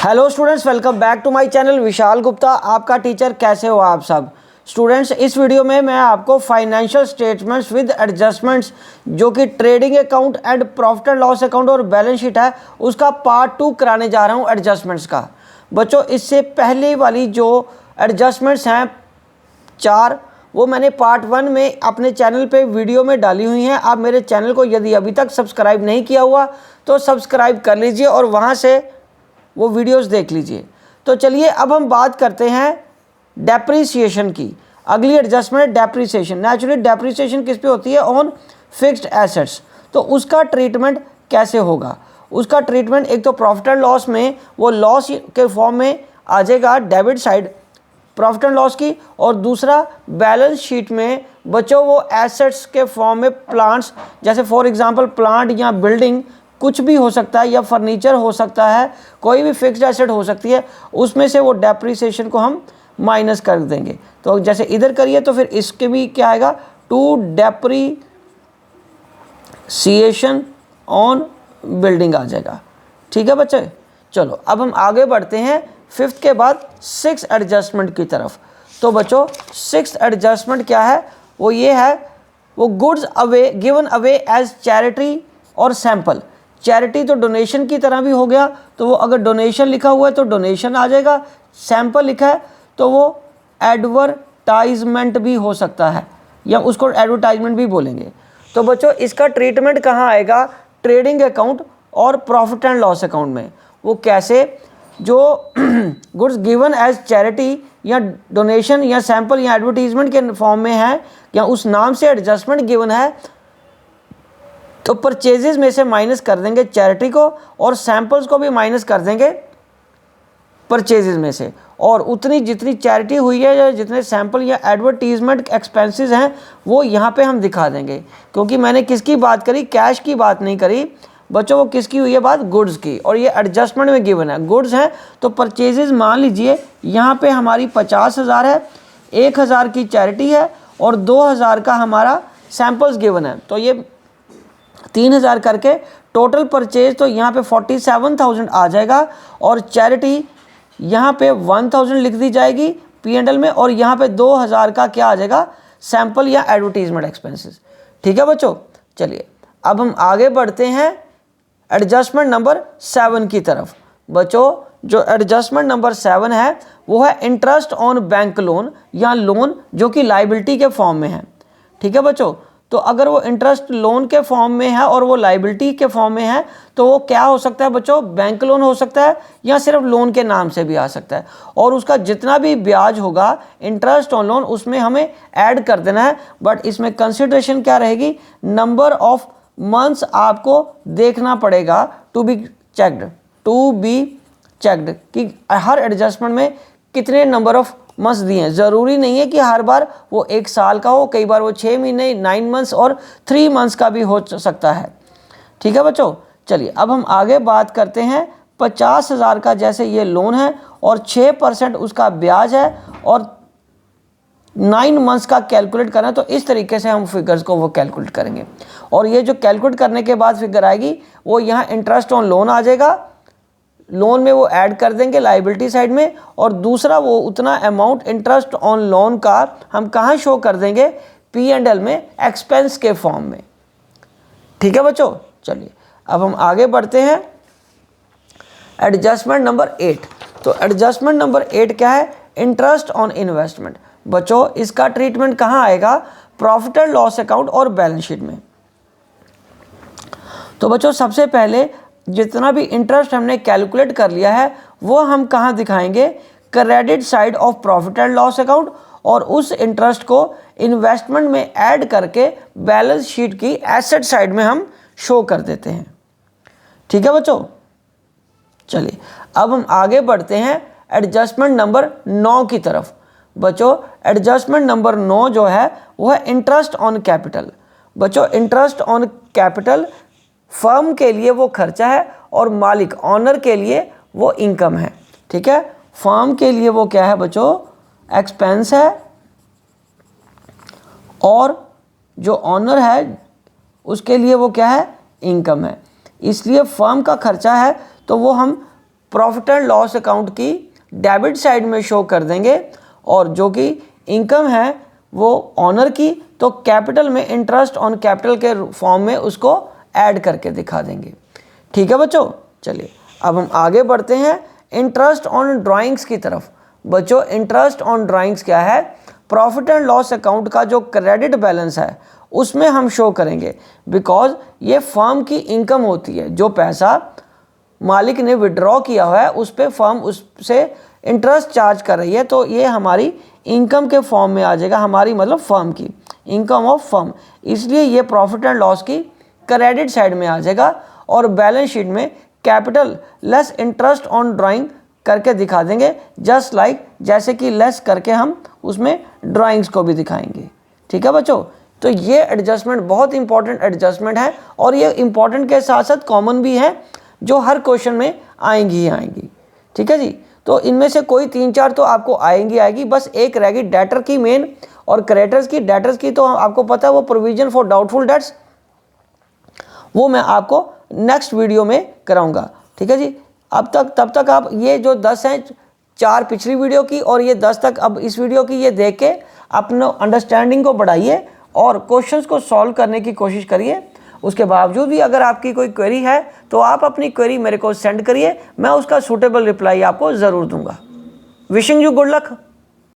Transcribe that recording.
Hello students, welcome back to my channel. Vishal Gupta आपका teacher. कैसे हो आप सब स्टूडेंट्स? इस वीडियो में मैं आपको फाइनेंशियल स्टेटमेंट्स विद एडजस्टमेंट्स जो कि trading account and profit and loss account और बैलेंस शीट है उसका पार्ट 2 कराने जा रहा हूं एडजस्टमेंट्स का। बच्चों, इससे पहले वाली जो एडजस्टमेंट्स हैं 4 वो मैंने पार्ट 1 में अपने चैनल पे वीडियो में डाली हुई हैं। आप मेरे चैनल को यदि अभी तक सब्सक्राइब नहीं किया हुआ तो सब्सक्राइब कर लीजिए और वहाँ से वो वीडियोस देख लीजिए। तो चलिए अब हम बात करते हैं डेप्रीसिएशन की। अगली एडजस्टमेंट डेप्रीसिएशन। नेचुरली डेप्रीसिएशन किस पे होती है? On fixed assets. तो उसका ट्रीटमेंट कैसे होगा? उसका ट्रीटमेंट एक तो प्रॉफिट एंड लॉस में वो लॉस के फॉर्म में आ जाएगा, debit side profit and loss की, और दूसरा बैलेंस शीट में बच्चों वो एसेट्स के फॉर्म में प्लांट्स, जैसे फॉर एग्जांपल प्लांट या बिल्डिंग कुछ भी हो सकता है या फर्नीचर हो सकता है, कोई भी फिक्स्ड एसेट हो सकती है, उसमें से वो डेप्रीसिएशन को हम माइनस कर देंगे। तो जैसे इधर करिए तो फिर इसके भी क्या आएगा? टू डेप्रीसिएशन ऑन बिल्डिंग आ जाएगा। ठीक है बच्चे, चलो अब हम आगे बढ़ते हैं 5th के बाद 6th एडजस्टमेंट की तरफ। तो बच्चों 6th एडजस्टमेंट क्या है? वो ये है, वो goods away given away as charity और सैंपल। चैरिटी तो डोनेशन की तरह भी हो गया, तो वो अगर डोनेशन लिखा हुआ है तो डोनेशन आ जाएगा, सैंपल लिखा है तो वो एडवर्टाइजमेंट भी हो सकता है, या उसको एडवर्टाइजमेंट भी बोलेंगे। तो बच्चों इसका ट्रीटमेंट कहाँ आएगा? ट्रेडिंग अकाउंट और प्रॉफिट एंड लॉस अकाउंट में। वो कैसे? जो गुड्स गिवन एज चैरिटी या डोनेशन या सैंपल या एडवर्टीजमेंट के फॉर्म में है या उस नाम से एडजस्टमेंट गिवन है, तो परचेजेस में से माइनस कर देंगे चैरिटी को और सैंपल्स को भी माइनस कर देंगे परचेजेस में से, और उतनी जितनी चैरिटी हुई है या जितने सैंपल या एडवर्टीजमेंट एक्सपेंसेस हैं वो यहाँ पे हम दिखा देंगे। क्योंकि मैंने किसकी बात करी? कैश की बात नहीं करी बच्चों। वो किसकी हुई है बात? गुड्स की। और ये एडजस्टमेंट में गिवन है गुड्स हैं, तो परचेजेस मान लीजिए यहाँ पे हमारी 50,000 है, 1,000 की चैरिटी है और 2,000 का हमारा सैंपल्स गिवन है, तो ये 3,000 करके टोटल परचेज तो यहाँ पे 47,000 आ जाएगा, और चैरिटी यहाँ पे 1,000 लिख दी जाएगी P&L में, और यहाँ पे 2,000 का क्या आ जाएगा? सैंपल या एडवर्टीजमेंट एक्सपेंसेस। ठीक है बच्चों, चलिए अब हम आगे बढ़ते हैं एडजस्टमेंट नंबर 7 की तरफ। बच्चों जो एडजस्टमेंट नंबर 7 है वो है इंटरेस्ट ऑन बैंक लोन या लोन जो कि लाइबिलिटी के फॉर्म में है। ठीक है बच्चों, तो अगर वो इंटरेस्ट लोन के फॉर्म में है और वो लाइबिलिटी के फॉर्म में है तो वो क्या हो सकता है बच्चों? बैंक लोन हो सकता है या सिर्फ लोन के नाम से भी आ सकता है, और उसका जितना भी ब्याज होगा इंटरेस्ट ऑन लोन उसमें हमें ऐड कर देना है। बट इसमें कंसिडरेशन क्या रहेगी? नंबर ऑफ मंथ्स आपको देखना पड़ेगा, टू बी चेक्ड कि हर एडजस्टमेंट में कितने नंबर ऑफ मंथ्स दिए हैं। ज़रूरी नहीं है कि हर बार वो 1 साल का हो, कई बार वो 6 महीने 9 मंथ्स और 3 मंथ्स का भी हो सकता है। ठीक है बच्चों, चलिए अब हम आगे बात करते हैं 50,000 का जैसे ये लोन है और 6% उसका ब्याज है और 9 मंथ्स का कैलकुलेट करना है, तो इस तरीके से हम फिगर्स को वो कैलकुलेट करेंगे। और ये जो कैलकुलेट करने के बाद फिगर आएगी वो यहाँ इंटरेस्ट ऑन लोन आ जाएगा, लोन में वो ऐड कर देंगे लाइबिलिटी साइड में, और दूसरा वो उतना अमाउंट इंटरेस्ट ऑन लोन का हम कहाँ शो कर देंगे? P&L में एक्सपेंस के फॉर्म में। ठीक है बच्चों, चलिए अब हम आगे बढ़ते हैं एडजस्टमेंट नंबर 8। तो एडजस्टमेंट नंबर 8 क्या है? Interest on investment. बच्चों इसका ट्रीटमेंट कहाँ आएगा? प्रॉफिट एंड लॉस अकाउंट और बैलेंस शीट में। तो बच्चों सबसे पहले जितना भी इंटरेस्ट हमने कैलकुलेट कर लिया है वो हम कहाँ दिखाएंगे? Credit side of profit and loss account, और उस इंटरेस्ट को इन्वेस्टमेंट में ऐड करके बैलेंस शीट की एसेट साइड में हम शो कर देते हैं। ठीक है बच्चों, चलिए अब हम आगे बढ़ते हैं एडजस्टमेंट नंबर 9 की तरफ। बच्चों एडजस्टमेंट नंबर 9 जो है वो है इंटरेस्ट ऑन कैपिटल। बच्चों इंटरेस्ट ऑन कैपिटल फर्म के लिए वो खर्चा है और मालिक ऑनर के लिए वो इनकम है। ठीक है, फर्म के लिए वो क्या है बच्चों? एक्सपेंस है, और जो ऑनर है उसके लिए वो क्या है? इनकम है। इसलिए फर्म का खर्चा है तो वो हम प्रॉफिट एंड लॉस अकाउंट की डेबिट साइड में शो कर देंगे, और जो कि इनकम है वो ऑनर की, तो कैपिटल में इंटरेस्ट ऑन कैपिटल के फॉर्म में उसको ऐड करके दिखा देंगे। ठीक है बच्चों, चलिए अब हम आगे बढ़ते हैं इंटरेस्ट ऑन ड्राइंग्स की तरफ। बच्चों इंटरेस्ट ऑन ड्राइंग्स क्या है? प्रॉफिट एंड लॉस अकाउंट का जो क्रेडिट बैलेंस है उसमें हम शो करेंगे, बिकॉज ये फर्म की इनकम होती है। जो पैसा मालिक ने विड्रॉ किया हुआ है उस पर फर्म उससे इंटरेस्ट चार्ज कर रही है, तो ये हमारी इनकम के फॉर्म में आ जाएगा, हमारी मतलब फर्म की इनकम ऑफ फर्म। इसलिए ये प्रॉफिट एंड लॉस की क्रेडिट साइड में आ जाएगा, और बैलेंस शीट में capital less interest on drawing करके दिखा देंगे, जस्ट लाइक जैसे कि लेस करके हम उसमें ड्राइंग्स को भी दिखाएंगे। ठीक है बच्चों, तो ये एडजस्टमेंट बहुत इंपॉर्टेंट एडजस्टमेंट है, और ये इंपॉर्टेंट के साथ साथ कॉमन भी है, जो हर क्वेश्चन में आएंगी ही आएंगी। ठीक है जी, तो इनमें से कोई 3-4 तो आपको आएंगी, बस एक रहेगी डेटर की मेन और क्रेडिटर्स की। डेटर्स की तो आपको पता है वो प्रोविजन फॉर डाउटफुल डेट्स, वो मैं आपको नेक्स्ट वीडियो में कराऊंगा। ठीक है जी, तब तक आप ये जो 10 हैं, 4 पिछली वीडियो की और ये 10 तक अब इस वीडियो की, ये देख के अपने अंडरस्टैंडिंग को बढ़ाइए और क्वेश्चंस को सॉल्व करने की कोशिश करिए। उसके बावजूद भी अगर आपकी कोई क्वेरी है तो आप अपनी क्वेरी मेरे को सेंड करिए, मैं उसका सूटेबल रिप्लाई आपको ज़रूर दूंगा। Wishing you good luck.